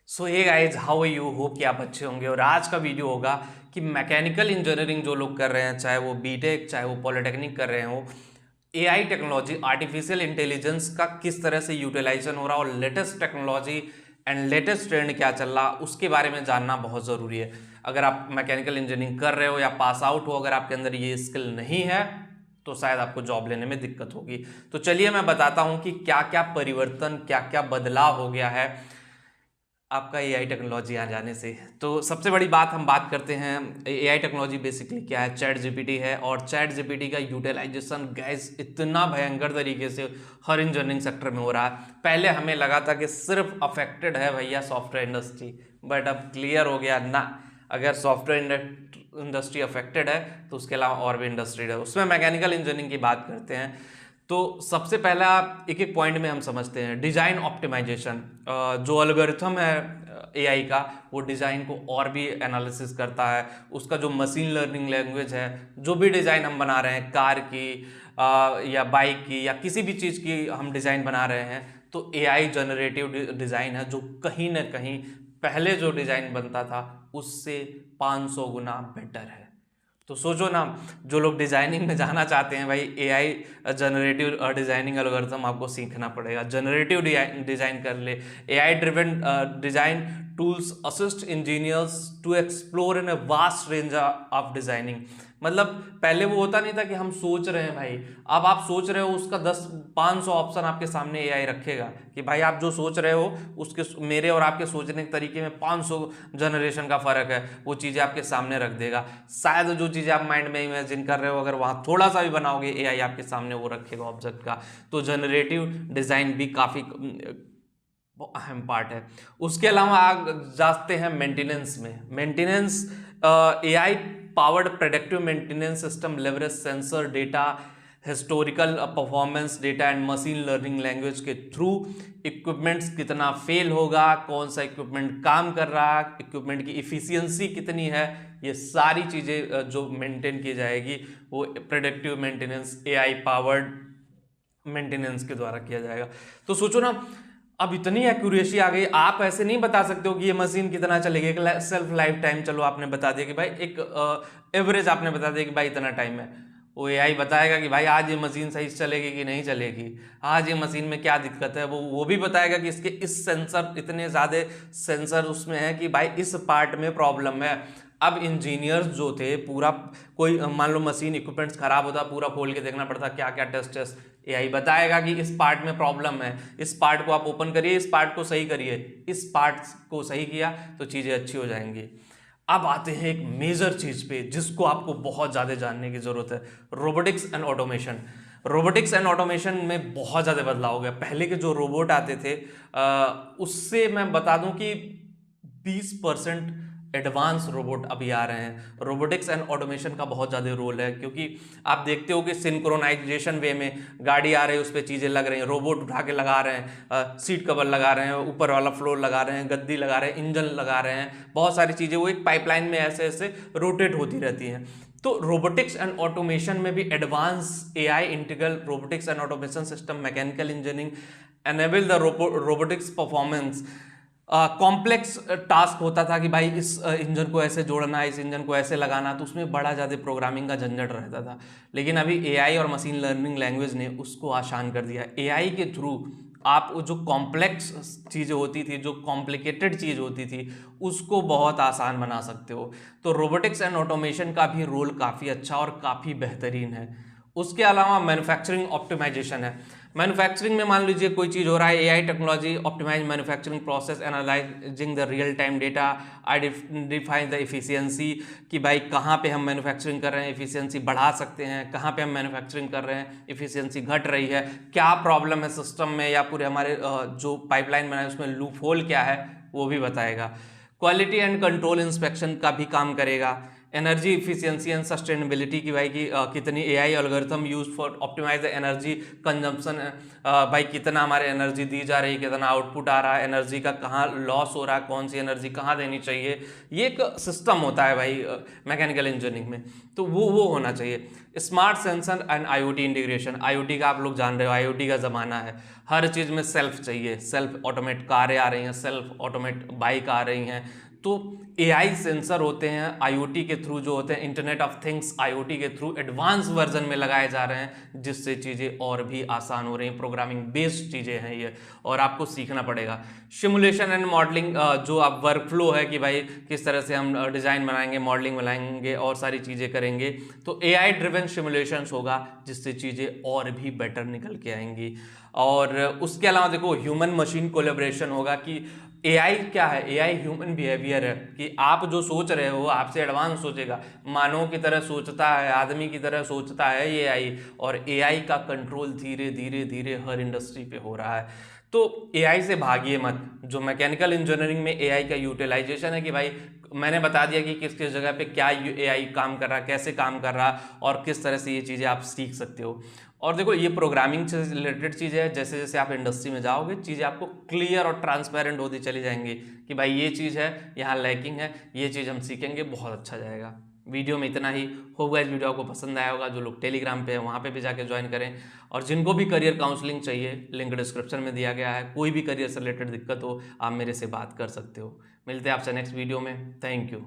So hey guys, how are you? Hope कि आप अच्छे होंगे। और आज का वीडियो होगा कि मैकेनिकल इंजीनियरिंग जो लोग कर रहे हैं, चाहे वो बीटेक चाहे वो पॉलिटेक्निक कर रहे हो, एआई टेक्नोलॉजी, आर्टिफिशियल इंटेलिजेंस का किस तरह से यूटिलाइजेशन हो रहा है और latest technology and latest trend क्या चल रहा, उसके बारे में जानना बहुत ज़रूरी है। अगर आप मैकेनिकल इंजीनियरिंग कर रहे हो या पास आउट हो, अगर आपके अंदर ये स्किल नहीं है तो शायद आपको जॉब लेने में दिक्कत होगी। तो चलिए मैं बताता हूँ कि क्या क्या परिवर्तन, क्या क्या बदलाव हो गया है आपका एआई टेक्नोलॉजी आ जाने से। तो सबसे बड़ी बात हम बात करते हैं, एआई टेक्नोलॉजी बेसिकली क्या है। चैट जीपीटी है, और चैट जीपीटी का यूटिलाइजेशन गैस इतना भयंकर तरीके से हर इंजीनियरिंग सेक्टर में हो रहा है। पहले हमें लगा था कि सिर्फ अफेक्टेड है भैया सॉफ्टवेयर इंडस्ट्री, बट अब क्लियर हो गया ना, अगर सॉफ्टवेयर इंडस्ट्री अफेक्टेड है तो उसके अलावा और भी इंडस्ट्री है। उसमें मैकेनिकल इंजीनियरिंग की बात करते हैं तो सबसे पहला एक एक पॉइंट में हम समझते हैं डिज़ाइन ऑप्टिमाइजेशन। जो एल्गोरिथम है एआई का, वो डिज़ाइन को और भी एनालिसिस करता है। उसका जो मशीन लर्निंग लैंग्वेज है, जो भी डिज़ाइन हम बना रहे हैं, कार की या बाइक की या किसी भी चीज़ की हम डिज़ाइन बना रहे हैं, तो एआई जनरेटिव डिज़ाइन है जो कहीं ना कहीं पहले जो डिज़ाइन बनता था उससे 500 गुना बेटर है। तो सोचो ना, जो लोग डिजाइनिंग में जाना चाहते हैं, भाई एआई जनरेटिव डिजाइनिंग एल्गोरिथम आपको सीखना पड़ेगा। जनरेटिव डिजाइन कर ले। AI driven design tools assist engineers to explore in a vast range of designing. मतलब पहले वो होता नहीं था कि हम सोच रहे हैं भाई, अब आप सोच रहे हो उसका 500 ऑप्शन आपके सामने एआई रखेगा कि भाई आप जो सोच रहे हो उसके, मेरे और आपके सोचने के तरीके में 500 जनरेशन का फर्क है, वो चीज़ें आपके सामने रख देगा। शायद जो चीज़ें आप माइंड में इमेजिन कर रहे हो, अगर वहाँ थोड़ा सा भी बनाओगे, एआई आपके सामने वो रखेगा ऑब्जेक्ट का। तो जनरेटिव डिज़ाइन भी काफ़ी अहम पार्ट है। उसके अलावा आग जाते हैं मेंटेनेंस में। Maintenance, AI powered predictive maintenance system leverage sensor data, historical performance data and machine learning language के थ्रू इक्विपमेंट्स कितना फेल होगा, कौन सा इक्विपमेंट काम कर रहा है, इक्विपमेंट की इफिशियंसी कितनी है, ये सारी चीज़ें जो मेंटेन की जाएगी वो predictive maintenance AI powered maintenance के द्वारा किया जाएगा। तो सोचो ना, अब इतनी एक्यूरेसी आ गई, आप ऐसे नहीं बता सकते हो कि ये मशीन कितना चलेगी। एक सेल्फ लाइफ टाइम चलो आपने बता दिया कि भाई, एक एवरेज आपने बता दिया कि भाई इतना टाइम है। वो एआई बताएगा कि भाई आज ये मशीन सही चलेगी कि नहीं चलेगी, आज ये मशीन में क्या दिक्कत है। वो भी बताएगा कि इसके इस सेंसर, इतने ज़्यादा सेंसर उसमें है कि भाई इस पार्ट में प्रॉब्लम है। अब इंजीनियर्स जो थे, पूरा कोई मान लो मशीन इक्विपमेंट्स खराब होता, पूरा खोल के देखना पड़ता क्या क्या टेस्ट एआई बताएगा कि इस पार्ट में प्रॉब्लम है, इस पार्ट को आप ओपन करिए, इस पार्ट को सही करिए। इस पार्ट को सही किया तो चीज़ें अच्छी हो जाएंगी। अब आते हैं एक मेजर चीज़ पे जिसको आपको बहुत ज़्यादा जानने की ज़रूरत है, robotics and automation. Robotics and automation में बहुत ज़्यादा बदलाव हो गया। पहले के जो रोबोट आते थे उससे मैं बता दूं कि 20% एडवांस रोबोट अभी आ रहे हैं। रोबोटिक्स एंड ऑटोमेशन का बहुत ज़्यादा रोल है, क्योंकि आप देखते हो कि सिंक्रोनाइजेशन वे में गाड़ी आ रही है, उस पर चीज़ें लग रही हैं, रोबोट उठा के लगा रहे हैं, सीट कवर लगा रहे हैं, ऊपर वाला फ्लोर लगा रहे हैं, गद्दी लगा रहे हैं, इंजन लगा रहे हैं, बहुत सारी चीज़ें वो एक पाइपलाइन में ऐसे ऐसे रोटेट होती रहती हैं। तो रोबोटिक्स एंड ऑटोमेशन में भी advance AI integral robotics and automation system mechanical engineering enable the robotics performance. Complex task होता था कि भाई इस इंजन को ऐसे जोड़ना, इस इंजन को ऐसे लगाना, तो उसमें बड़ा ज़्यादा प्रोग्रामिंग का झंझट रहता था। लेकिन अभी एआई और मशीन लर्निंग लैंग्वेज ने उसको आसान कर दिया। एआई के थ्रू आप जो कॉम्प्लेक्स चीज़ें होती थी, जो कॉम्प्लिकेटेड चीज़ होती थी, उसको बहुत आसान बना सकते हो। तो रोबोटिक्स एंड ऑटोमेशन का भी रोल काफ़ी अच्छा और काफ़ी बेहतरीन है। उसके अलावा मैन्युफैक्चरिंग ऑप्टिमाइजेशन है। मैन्युफैक्चरिंग में मान लीजिए कोई चीज़ हो रहा है, AI technology optimise manufacturing process, analysing the real time data, identifying the efficiency कि भाई कहाँ पे हम मैन्युफैक्चरिंग कर रहे हैं, एफिशिएंसी बढ़ा सकते हैं, कहाँ पे हम मैन्युफैक्चरिंग कर रहे हैं एफिशिएंसी घट रही है, क्या प्रॉब्लम है सिस्टम में या पूरे हमारे जो पाइपलाइन बनाए उसमें लूप होल क्या है, वो भी बताएगा। क्वालिटी एंड कंट्रोल इंस्पेक्शन का भी काम करेगा। एनर्जी इफिशियंसी एंड सस्टेनेबिलिटी की भाई कि कितनी AI algorithm use for optimise the energy consumption, भाई कितना हमारे एनर्जी दी जा रही है, कितना आउटपुट आ रहा है, एनर्जी का कहाँ लॉस हो रहा है, कौन सी एनर्जी कहाँ देनी चाहिए। ये एक सिस्टम होता है भाई मैकेनिकल इंजीनियरिंग में, तो वो होना चाहिए। Smart sensor and IoT integration, IoT का आप लोग जान रहे हो, आईओटी का ज़माना है, हर चीज़ में सेल्फ चाहिए, सेल्फ ऑटोमेट कारें आ रही हैं, सेल्फ ऑटोमेट बाइक आ रही हैं, तो एआई सेंसर होते हैं आईओटी के थ्रू, जो होते हैं इंटरनेट ऑफ थिंग्स आईओटी के थ्रू एडवांस वर्जन में लगाए जा रहे हैं, जिससे चीज़ें और भी आसान हो रही हैं। प्रोग्रामिंग बेस्ड चीज़ें हैं ये, और आपको सीखना पड़ेगा। सिमुलेशन एंड मॉडलिंग, जो आप वर्क फ्लो है कि भाई किस तरह से हम डिज़ाइन बनाएंगे, मॉडलिंग बनाएंगे और सारी चीज़ें करेंगे, तो एआई ड्रिवन सिमुलेशंस होगा, जिससे चीज़ें और भी बेटर निकल के आएंगी। और उसके अलावा देखो ह्यूमन मशीन कोलेब्रेशन होगा कि एआई क्या है, एआई ह्यूमन बिहेवियर है, कि आप जो सोच रहे हो आपसे एडवांस सोचेगा, मानव की तरह सोचता है, आदमी की तरह सोचता है ये एआई, और एआई का कंट्रोल धीरे धीरे धीरे हर इंडस्ट्री पे हो रहा है। तो एआई से भागिए मत। जो मैकेनिकल इंजीनियरिंग में एआई का यूटिलाइजेशन है कि भाई मैंने बता दिया कि किस किस जगह पे क्या एआई काम कर रहा है, कैसे काम कर रहा है, और किस तरह से ये चीज़ें आप सीख सकते हो। और देखो ये प्रोग्रामिंग से रिलेटेड चीज़ है, जैसे जैसे आप इंडस्ट्री में जाओगे चीज़ें आपको क्लियर और ट्रांसपेरेंट होती चली जाएंगी कि भाई ये चीज़ है, यहाँ लैकिंग है, ये चीज़ हम सीखेंगे, बहुत अच्छा जाएगा। वीडियो में इतना ही होगा। इस वीडियो आपको पसंद आया होगा। जो लोग टेलीग्राम पे हैं वहाँ पे भी जाके ज्वाइन करें, और जिनको भी करियर काउंसलिंग चाहिए लिंक डिस्क्रिप्शन में दिया गया है। कोई भी करियर से रिलेटेड दिक्कत हो आप मेरे से बात कर सकते हो। मिलते हैं आपसे नेक्स्ट वीडियो में। Thank you.